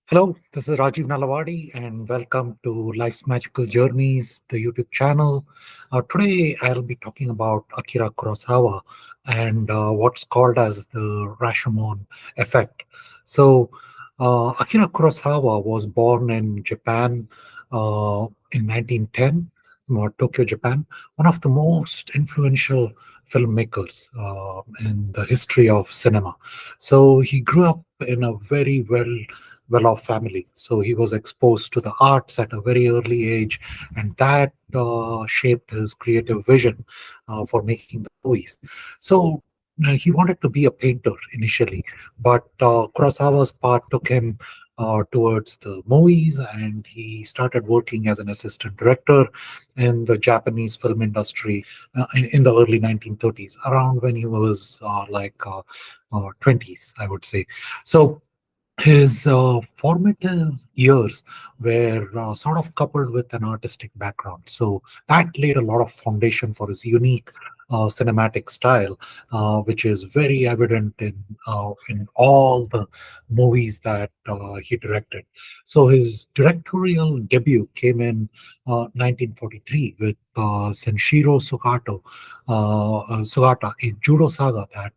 Hello, this is Rajiv Nalawadi, and welcome to Life's Magical Journeys, the YouTube channel. Today, I'll be talking about Akira Kurosawa and what's called as the Rashomon Effect. So, Akira Kurosawa was born in Japan in 1910, Tokyo, Japan, one of the most influential filmmakers in the history of cinema. So, he grew up in a very well-off family. So he was exposed to the arts at a very early age, and that shaped his creative vision for making the movies. So he wanted to be a painter initially, but Kurosawa's path took him towards the movies, and he started working as an assistant director in the Japanese film industry in the early 1930s, around when he was 20s, I would say. So his formative years were sort of coupled with an artistic background. So that laid a lot of foundation for his unique cinematic style, which is very evident in all the movies that he directed. So his directorial debut came in 1943 with Senshiro Sugata, a judo saga that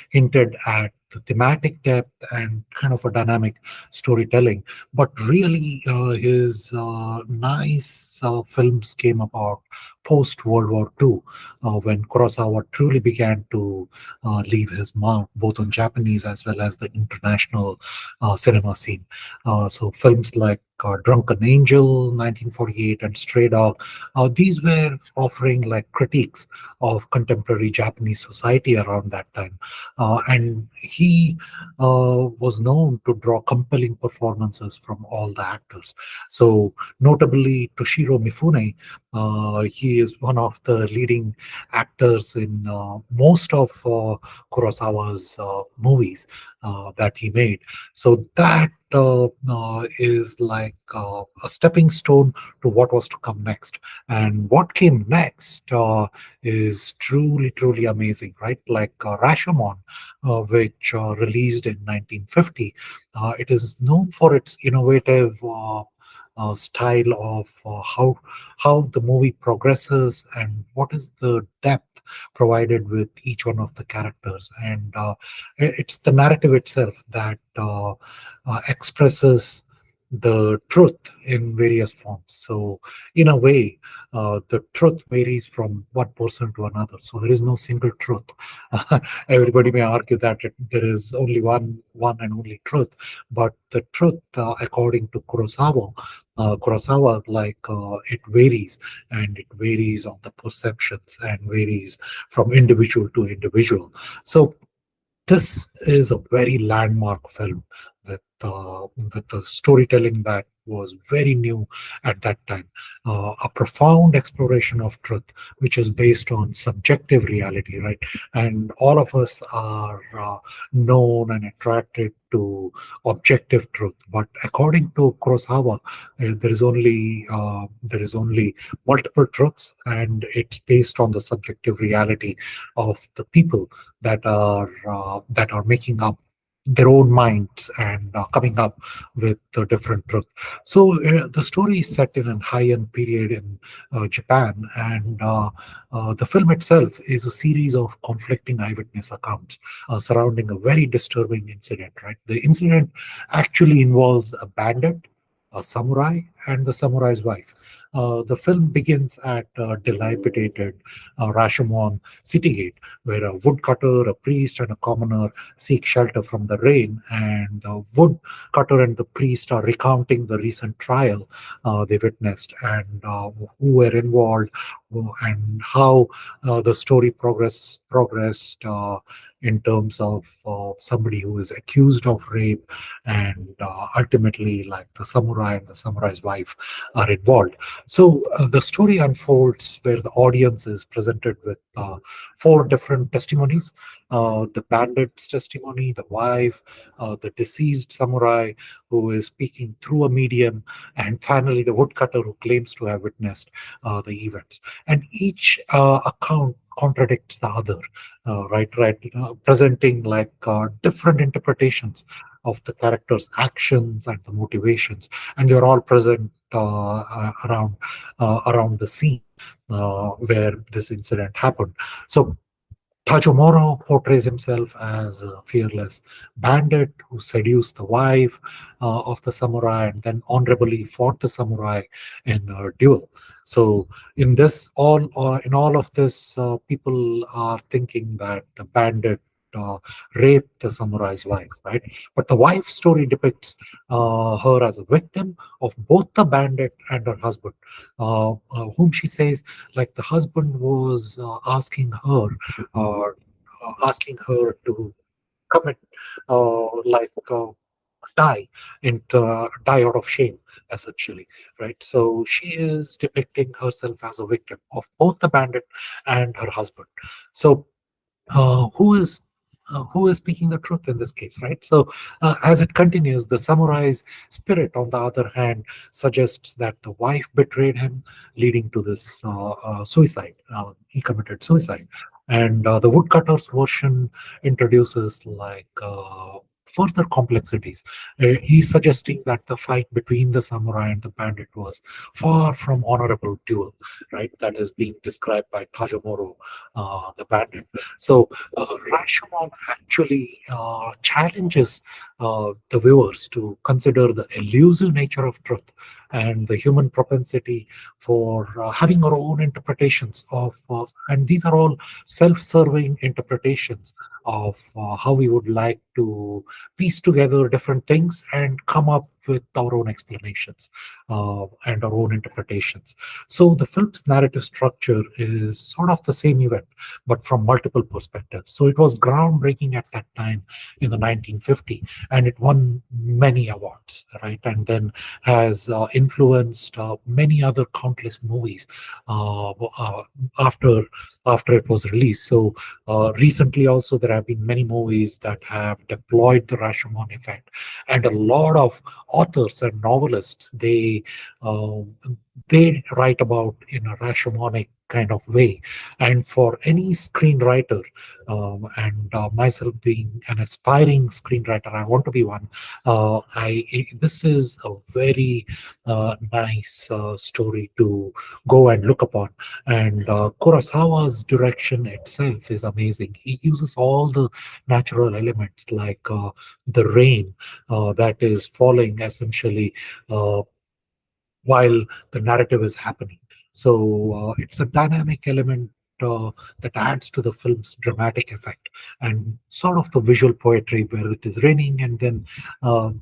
hinted at the thematic depth and kind of a dynamic storytelling. But really, his nice films came about post World War II, when Kurosawa truly began to leave his mark both on Japanese as well as the international cinema scene. So films like Drunken Angel, 1948, and Stray Dog, these were offering like critiques of contemporary Japanese society around that time. And he was known to draw compelling performances from all the actors. So, notably, Toshiro Mifune, he is one of the leading actors in most of Kurosawa's movies that he made. So, that is like a stepping stone to what was to come next. And what came next is truly amazing, right? Like Rashomon, which released in 1950. It is known for its innovative style of how the movie progresses and what is the depth provided with each one of the characters. And it's the narrative itself that expresses the truth in various forms. So, in a way, the truth varies from one person to another. So there is no single truth. Everybody may argue that there is only one and only truth, but the truth, according to Kurosawa, it varies, and it varies on the perceptions and varies from individual to individual. So this is a very landmark film with the storytelling that was very new at that time, a profound exploration of truth, which is based on subjective reality, right? And all of us are known and attracted to objective truth, but according to Kurosawa, there is only multiple truths, and it's based on the subjective reality of the people that are making up their own minds and coming up with the different truth. So the story is set in a high-end period in Japan, and the film itself is a series of conflicting eyewitness accounts surrounding a very disturbing incident. Right, the incident actually involves a bandit, a samurai, and the samurai's wife. The film begins at a dilapidated Rashomon city gate, where a woodcutter, a priest, and a commoner seek shelter from the rain. And the woodcutter and the priest are recounting the recent trial they witnessed, and who were involved, and how the story progressed in terms of somebody who is accused of rape, and ultimately, like the samurai and the samurai's wife are involved. So the story unfolds where the audience is presented with four different testimonies: the bandit's testimony, the wife, the deceased samurai who is speaking through a medium, and finally the woodcutter who claims to have witnessed the events. And each account contradicts the other, right, presenting like different interpretations of the characters' actions and the motivations, and they're all present around the scene where this incident happened. So Tajimoro portrays himself as a fearless bandit who seduced the wife of the samurai and then honorably fought the samurai in a duel. So, in all of this, people are thinking that the bandit raped the samurai's wife, right? But the wife story depicts her as a victim of both the bandit and her husband, whom she says, like the husband was asking her to commit, like die out of shame, essentially, right? So she is depicting herself as a victim of both the bandit and her husband. So uh, who is who is speaking the truth in this case, right? So as it continues, the samurai's spirit, on the other hand, suggests that the wife betrayed him, leading to this suicide. He committed suicide, and the woodcutter's version introduces like further complexities. He's suggesting that the fight between the samurai and the bandit was far from honorable duel, right? That is being described by Tajimoro, the bandit. So Rashomon actually challenges the viewers to consider the elusive nature of truth and the human propensity for having our own interpretations and these are all self-serving interpretations of how we would like to piece together different things and come up with our own explanations and our own interpretations. So the film's narrative structure is sort of the same event, but from multiple perspectives. So it was groundbreaking at that time in the 1950, and it won many awards, right? And then has influenced many other countless movies after it was released. So recently, also there have been many movies that have deployed the Rashomon effect, and a lot of authors and novelists uh, they write about in a Rashomonic kind of way. And for any screenwriter, and myself being an aspiring screenwriter, I want to be one. This is a very nice story to go and look upon. And Kurosawa's direction itself is amazing. He uses all the natural elements like the rain that is falling essentially uh, while the narrative is happening. So it's a dynamic element that adds to the film's dramatic effect and sort of the visual poetry where it is raining and then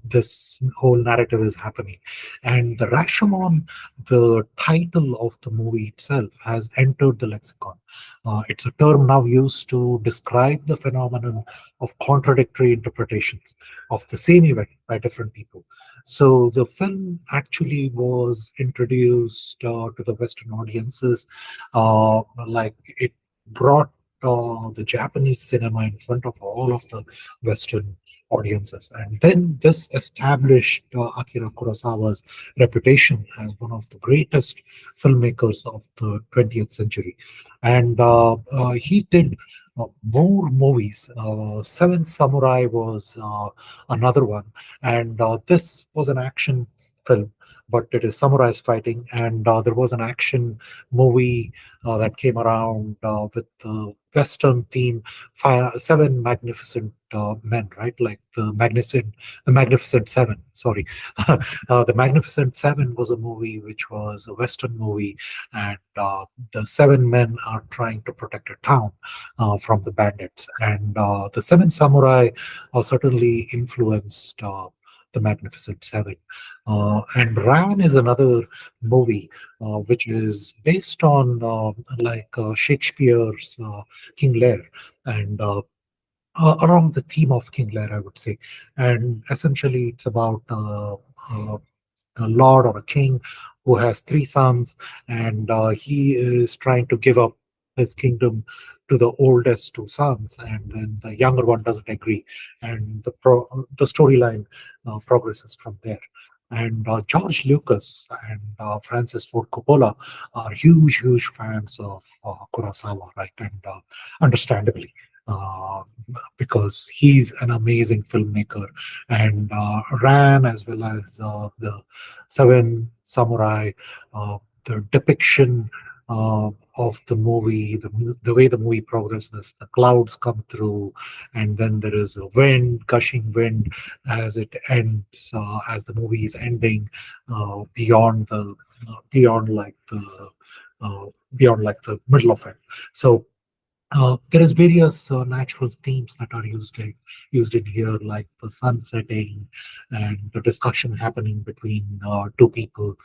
this whole narrative is happening. And the Rashomon, the title of the movie itself, has entered the lexicon. It's a term now used to describe the phenomenon of contradictory interpretations of the same event by different people. So the film actually was introduced to the Western audiences, like it brought the Japanese cinema in front of all of the Western audiences, and then this established Akira Kurosawa's reputation as one of the greatest filmmakers of the 20th century, and he did. More movies. Seven Samurai was another one, and this was an action film, but it is samurais fighting. And there was an action movie that came around with the Western theme, Seven Magnificent Men, right? Like the Magnificent Seven. Sorry, the Magnificent Seven was a movie which was a Western movie, and the seven men are trying to protect a town from the bandits, and the Seven Samurai certainly influenced the Magnificent Seven. And Ran is another movie which is based on Shakespeare's King Lear, and around the theme of King Lear, I would say. And essentially, it's about a lord or a king who has three sons, and he is trying to give up his kingdom to the oldest two sons, and then the younger one doesn't agree, and the storyline progresses from there. And George Lucas and Francis Ford Coppola are huge fans of Kurosawa, right? And understandably, uh, because he's an amazing filmmaker, and Ran, as well as the Seven Samurai, the depiction of the movie, the way the movie progresses, the clouds come through, and then there is a wind, gushing wind, as it ends, as the movie is ending, beyond the beyond like the uh, beyond like the middle of it. So there is various natural themes that are used in here, like the sun setting and the discussion happening between two people.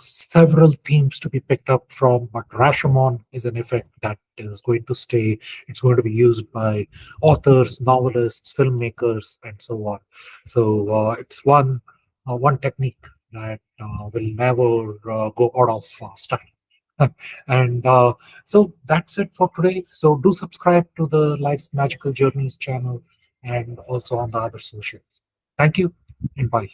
Several themes to be picked up from, but Rashomon is an effect that is going to stay. It's going to be used by authors, novelists, filmmakers, and so on. So it's one technique that will never go out of style. And so that's it for today. So do subscribe to the Life's Magical Journeys channel and also on the other socials. Thank you and bye.